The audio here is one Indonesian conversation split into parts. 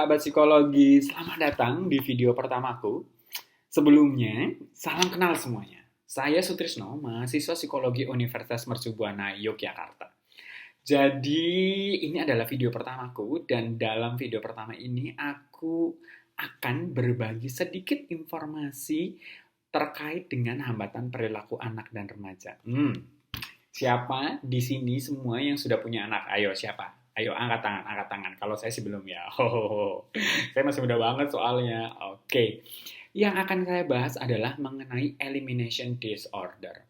sahabat psikologi, selamat datang di video pertamaku. Sebelumnya, salam kenal semuanya. Saya Sutrisno, mahasiswa psikologi Universitas Mercubuana, Yogyakarta. Jadi, ini adalah video pertamaku dan dalam video pertama ini aku akan berbagi sedikit informasi terkait dengan hambatan perilaku anak dan remaja. Siapa di sini semua yang sudah punya anak? Ayo, siapa? Ayo, angkat tangan, angkat tangan. Kalau saya sih belum ya. Saya masih muda banget soalnya. Oke. Yang akan saya bahas adalah mengenai elimination disorder.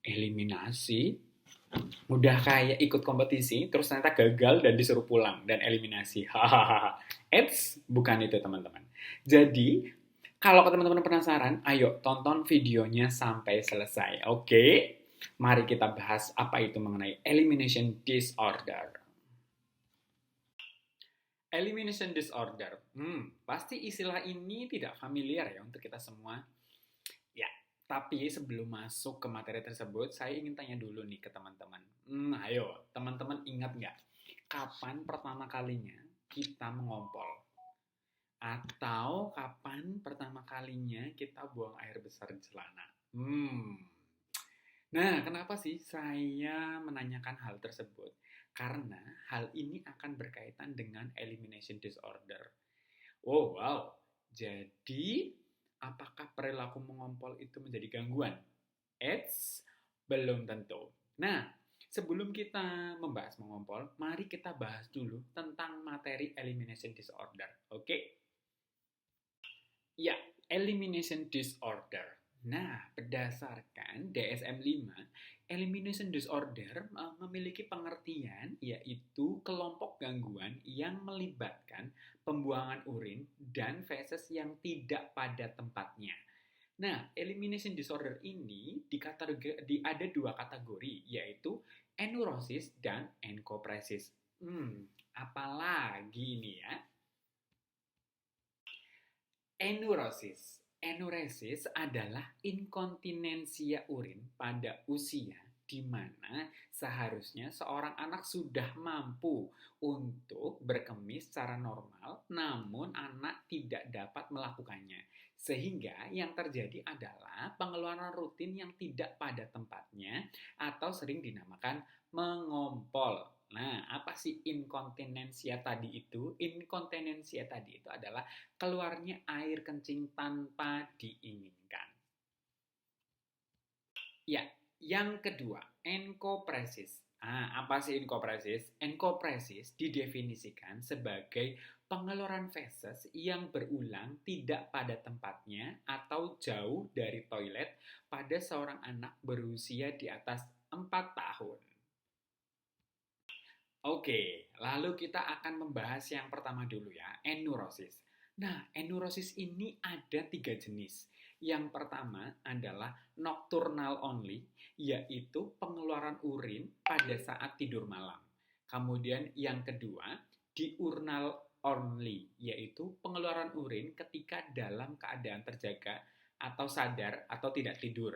Eliminasi udah kayak ikut kompetisi, terus ternyata gagal dan disuruh pulang dan eliminasi. Hahaha. Bukan itu teman-teman. Jadi, kalau teman-teman penasaran, ayo tonton videonya sampai selesai. Oke? Mari kita bahas apa itu mengenai elimination disorder. Elimination disorder. Pasti istilah ini tidak familiar ya untuk kita semua. Ya, tapi sebelum masuk ke materi tersebut, saya ingin tanya dulu nih ke teman-teman. Ayo, teman-teman ingat nggak? Kapan pertama kalinya kita mengompol? Atau kapan pertama kalinya kita buang air besar di celana? Nah, kenapa sih saya menanyakan hal tersebut? Karena hal ini akan berkaitan dengan elimination disorder. Oh, wow. Jadi, apakah perilaku mengompol itu menjadi gangguan? Belum tentu. Nah, sebelum kita membahas mengompol, mari kita bahas dulu tentang materi elimination disorder. Oke? Ya, elimination disorder. Nah, berdasarkan DSM-5, elimination disorder memiliki pengertian yaitu kelompok gangguan yang melibatkan pembuangan urin dan feses yang tidak pada tempatnya. Nah, elimination disorder ini ada dua kategori, yaitu enurosis dan enkopresis. Apalagi ini ya? Enuresis adalah inkontinensia urin pada usia di mana seharusnya seorang anak sudah mampu untuk berkemih secara normal, namun anak tidak dapat melakukannya. Sehingga yang terjadi adalah pengeluaran rutin yang tidak pada tempatnya atau sering dinamakan mengompol. Nah, apa sih inkontinensia tadi itu? Inkontinensia tadi itu adalah keluarnya air kencing tanpa diinginkan. Ya, yang kedua, enkopresis. Apa sih enkopresis? Enkopresis didefinisikan sebagai pengeluaran feses yang berulang tidak pada tempatnya atau jauh dari toilet pada seorang anak berusia di atas 4 tahun. Oke, lalu kita akan membahas yang pertama dulu ya, enurosis. Nah, enurosis ini ada 3 jenis. Yang pertama adalah nocturnal only, yaitu pengeluaran urin pada saat tidur malam. Kemudian yang kedua, diurnal only, yaitu pengeluaran urin ketika dalam keadaan terjaga atau sadar atau tidak tidur.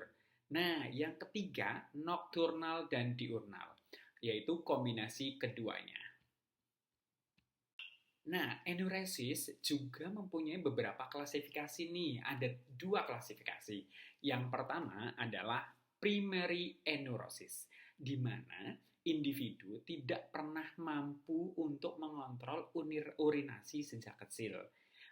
Nah, yang ketiga, nocturnal dan diurnal, yaitu kombinasi keduanya. Nah, enuresis juga mempunyai beberapa klasifikasi nih. Ada 2 klasifikasi. Yang pertama adalah primary enuresis, di mana individu tidak pernah mampu untuk mengontrol urinasi sejak kecil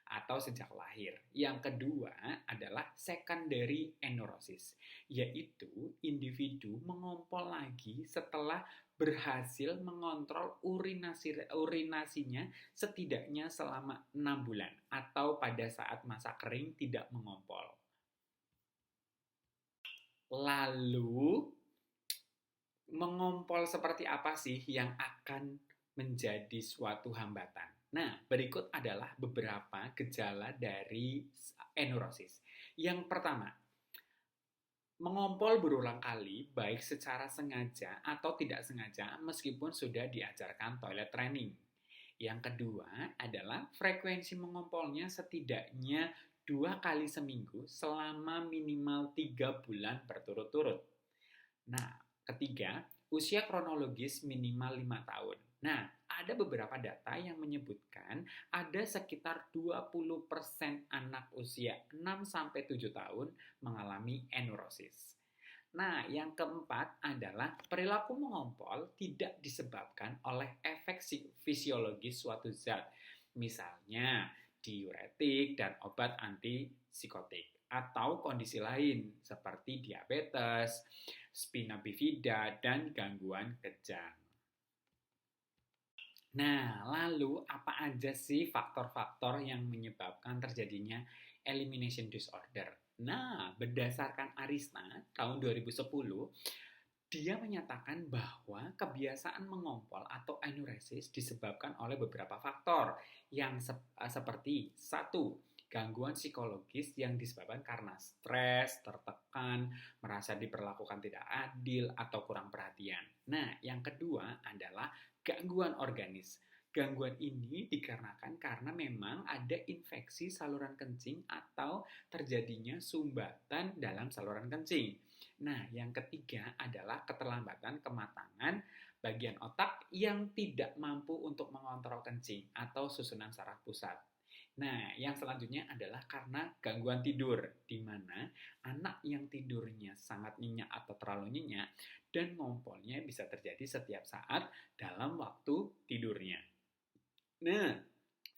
atau sejak lahir. Yang kedua adalah secondary enuresis, yaitu individu mengompol lagi setelah berhasil mengontrol urinasinya setidaknya selama 6 bulan atau pada saat masa kering tidak mengompol. Lalu, mengompol seperti apa sih yang akan menjadi suatu hambatan? Nah, berikut adalah beberapa gejala dari enurosis. Yang pertama, mengompol berulang kali baik secara sengaja atau tidak sengaja meskipun sudah diajarkan toilet training. Yang kedua adalah frekuensi mengompolnya setidaknya 2 kali seminggu selama minimal 3 bulan berturut-turut. Nah, ketiga, usia kronologis minimal 5 tahun. Nah, ada beberapa data yang menyebutkan ada sekitar 20% anak usia 6-7 tahun mengalami enurosis. Nah, yang keempat adalah perilaku mengompol tidak disebabkan oleh efek fisiologis suatu zat. Misalnya, diuretik dan obat antipsikotik. Atau kondisi lain seperti diabetes, spina bifida, dan gangguan kejang. Nah, lalu apa aja sih faktor-faktor yang menyebabkan terjadinya elimination disorder? Nah, berdasarkan Arisna tahun 2010, dia menyatakan bahwa kebiasaan mengompol atau enuresis disebabkan oleh beberapa faktor yang seperti satu, gangguan psikologis yang disebabkan karena stres, tertekan, merasa diperlakukan tidak adil, atau kurang perhatian. Nah, yang kedua adalah gangguan organis. Gangguan ini dikarenakan karena memang ada infeksi saluran kencing atau terjadinya sumbatan dalam saluran kencing. Nah, yang ketiga adalah keterlambatan kematangan bagian otak yang tidak mampu untuk mengontrol kencing atau susunan saraf pusat. Nah, yang selanjutnya adalah karena gangguan tidur, di mana anak yang tidurnya sangat nyenyak atau terlalu nyenyak dan ngompolnya bisa terjadi setiap saat dalam waktu tidurnya. Nah,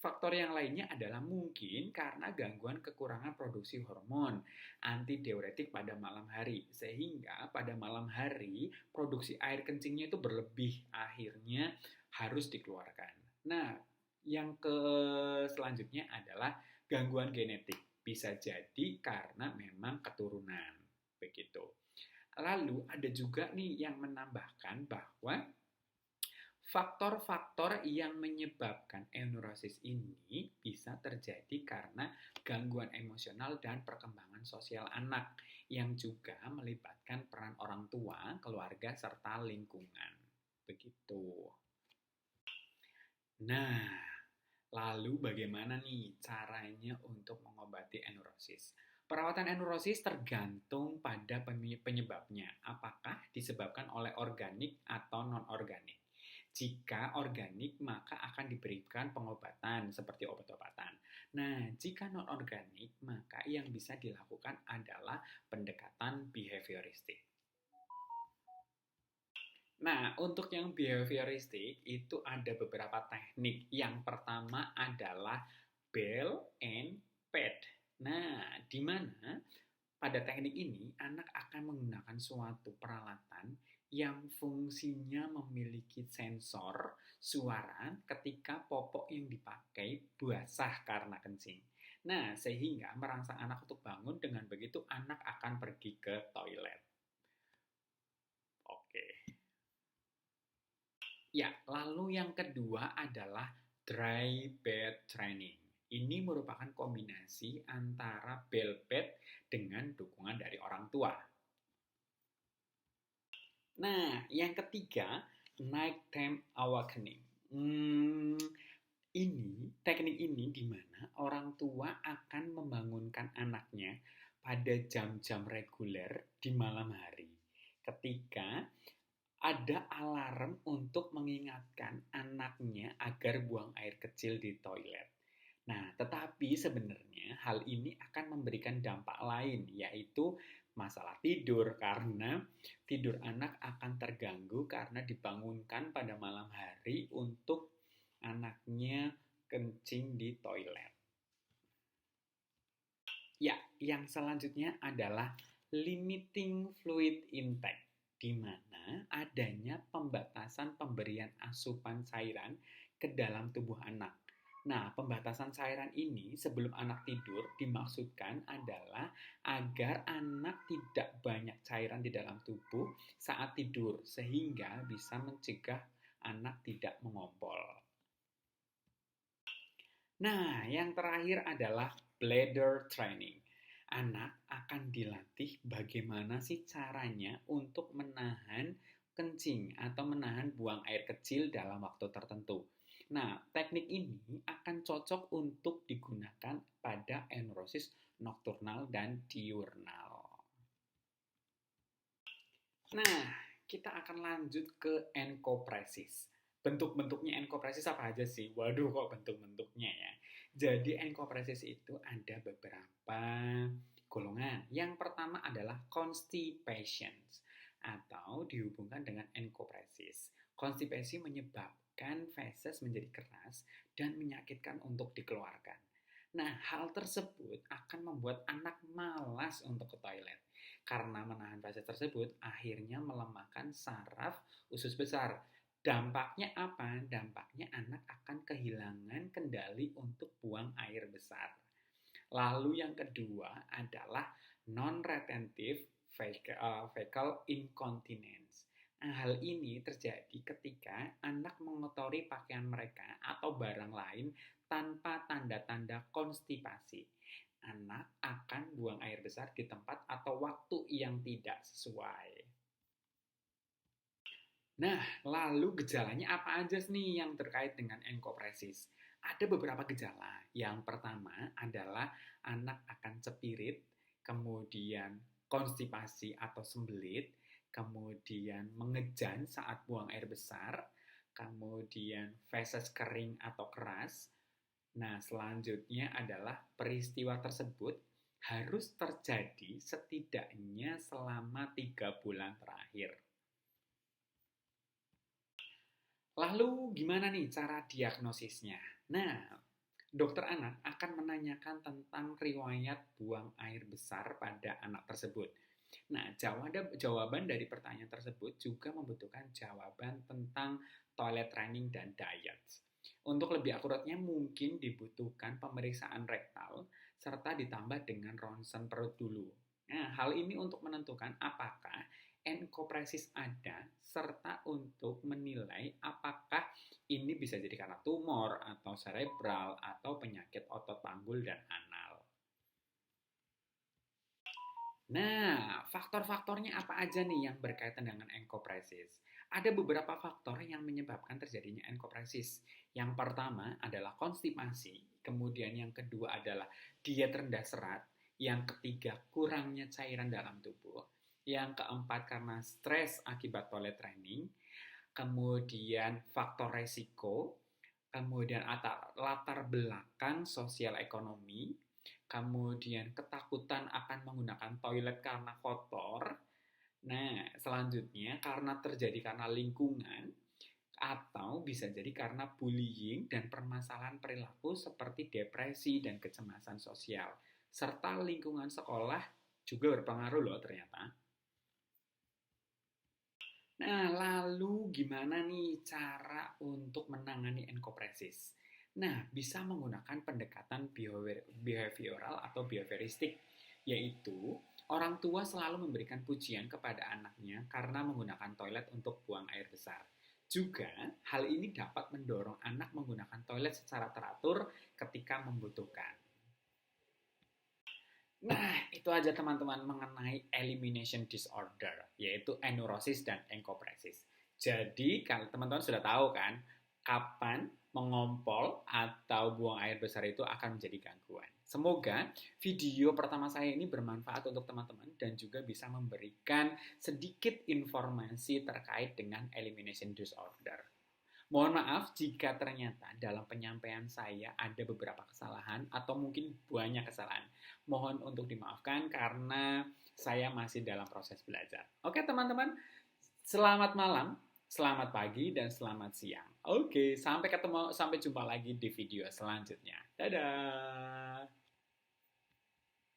faktor yang lainnya adalah mungkin karena gangguan kekurangan produksi hormon antidiuretik pada malam hari. Sehingga pada malam hari produksi air kencingnya itu berlebih. Akhirnya harus dikeluarkan. Nah, yang selanjutnya adalah gangguan genetik. Bisa jadi karena memang keturunan. Begitu. Lalu ada juga nih yang menambahkan bahwa faktor-faktor yang menyebabkan enurosis ini bisa terjadi karena gangguan emosional dan perkembangan sosial anak yang juga melibatkan peran orang tua, keluarga, serta lingkungan. Begitu. Nah, lalu bagaimana nih caranya untuk mengobati enurosis? Perawatan enurosis tergantung pada penyebabnya. Apakah disebabkan oleh organik atau non-organik? Jika organik, maka akan diberikan pengobatan seperti obat-obatan. Nah, jika non-organik, maka yang bisa dilakukan adalah pendekatan behavioristik. Nah, untuk yang behavioristik itu ada beberapa teknik. Yang pertama adalah bell and pad. Nah, di mana pada teknik ini anak akan menggunakan suatu peralatan yang fungsinya memiliki sensor suara ketika popok yang dipakai basah karena kencing. Nah, sehingga merangsang anak untuk bangun, dengan begitu anak akan pergi ke toilet. Oke. Ya, lalu yang kedua adalah dry bed training. Ini merupakan kombinasi antara bell bed dengan dukungan dari orang tua. Nah, yang ketiga, nighttime awakening. Teknik ini di mana orang tua akan membangunkan anaknya pada jam-jam reguler di malam hari. Ketika ada alarm untuk mengingatkan anaknya agar buang air kecil di toilet. Nah, tetapi sebenarnya hal ini akan memberikan dampak lain, yaitu masalah tidur, karena tidur anak akan terganggu karena dibangunkan pada malam hari untuk anaknya kencing di toilet. Ya, yang selanjutnya adalah limiting fluid intake, di mana adanya pembatasan pemberian asupan cairan ke dalam tubuh anak. Nah, pembatasan cairan ini sebelum anak tidur dimaksudkan adalah agar anak tidak banyak cairan di dalam tubuh saat tidur, sehingga bisa mencegah anak tidak mengompol. Nah, yang terakhir adalah bladder training. Anak akan dilatih bagaimana sih caranya untuk menahan kencing atau menahan buang air kecil dalam waktu tertentu. Nah, teknik ini akan cocok untuk digunakan pada enurosis nokturnal dan diurnal. Nah, kita akan lanjut ke enkopresis. Bentuk-bentuknya enkopresis apa aja sih? Waduh, kok bentuk-bentuknya ya. Jadi enkopresis itu ada beberapa golongan. Yang pertama adalah constipation atau dihubungkan dengan enkopresis. Konstipasi menyebabkan feses menjadi keras dan menyakitkan untuk dikeluarkan. Nah, hal tersebut akan membuat anak malas untuk ke toilet. Karena menahan feses tersebut, akhirnya melemahkan saraf usus besar. Dampaknya apa? Dampaknya anak akan kehilangan kendali untuk buang air besar. Lalu yang kedua adalah non-retentive fecal incontinence. Nah, hal ini terjadi ketika anak mengotori pakaian mereka atau barang lain tanpa tanda-tanda konstipasi. Anak akan buang air besar di tempat atau waktu yang tidak sesuai. Nah, lalu gejalanya apa aja nih yang terkait dengan enkopresis? Ada beberapa gejala. Yang pertama adalah anak akan cepirit, kemudian konstipasi atau sembelit, kemudian mengejan saat buang air besar, kemudian feses kering atau keras. Nah, selanjutnya adalah peristiwa tersebut harus terjadi setidaknya selama 3 bulan terakhir. Lalu gimana nih cara diagnosisnya? Nah, dokter anak akan menanyakan tentang riwayat buang air besar pada anak tersebut. Nah, jawaban dari pertanyaan tersebut juga membutuhkan jawaban tentang toilet training dan diet. Untuk lebih akuratnya mungkin dibutuhkan pemeriksaan rektal serta ditambah dengan ronsen perut dulu. Nah, hal ini untuk menentukan apakah enkopresis ada serta untuk menilai apakah ini bisa jadi karena tumor atau cerebral atau penyakit otot panggul dan anal. Nah, faktor-faktornya apa aja nih yang berkaitan dengan enkopresis? Ada beberapa faktor yang menyebabkan terjadinya enkopresis. Yang pertama adalah konstipasi, kemudian yang kedua adalah diet rendah serat, yang ketiga kurangnya cairan dalam tubuh, yang keempat karena stres akibat toilet training, kemudian faktor resiko, kemudian latar belakang sosial ekonomi, kemudian ketakutan akan menggunakan toilet karena kotor. Nah, selanjutnya karena lingkungan atau bisa jadi karena bullying dan permasalahan perilaku seperti depresi dan kecemasan sosial. Serta lingkungan sekolah juga berpengaruh loh ternyata. Nah, lalu gimana nih cara untuk menangani enkopresis? Nah, bisa menggunakan pendekatan behavioral atau behavioristik, yaitu orang tua selalu memberikan pujian kepada anaknya karena menggunakan toilet untuk buang air besar. Juga, hal ini dapat mendorong anak menggunakan toilet secara teratur ketika membutuhkan. Nah, itu aja teman-teman mengenai elimination disorder, yaitu anurosis dan enkopresis. Jadi, kalau teman-teman sudah tahu kan, kapan mengompol atau buang air besar itu akan menjadi gangguan. Semoga video pertama saya ini bermanfaat untuk teman-teman dan juga bisa memberikan sedikit informasi terkait dengan elimination disorder. Mohon maaf jika ternyata dalam penyampaian saya ada beberapa kesalahan atau mungkin banyak kesalahan. Mohon untuk dimaafkan karena saya masih dalam proses belajar. Oke teman-teman, selamat malam, selamat pagi, dan selamat siang. Oke, sampai jumpa lagi di video selanjutnya. Dadah!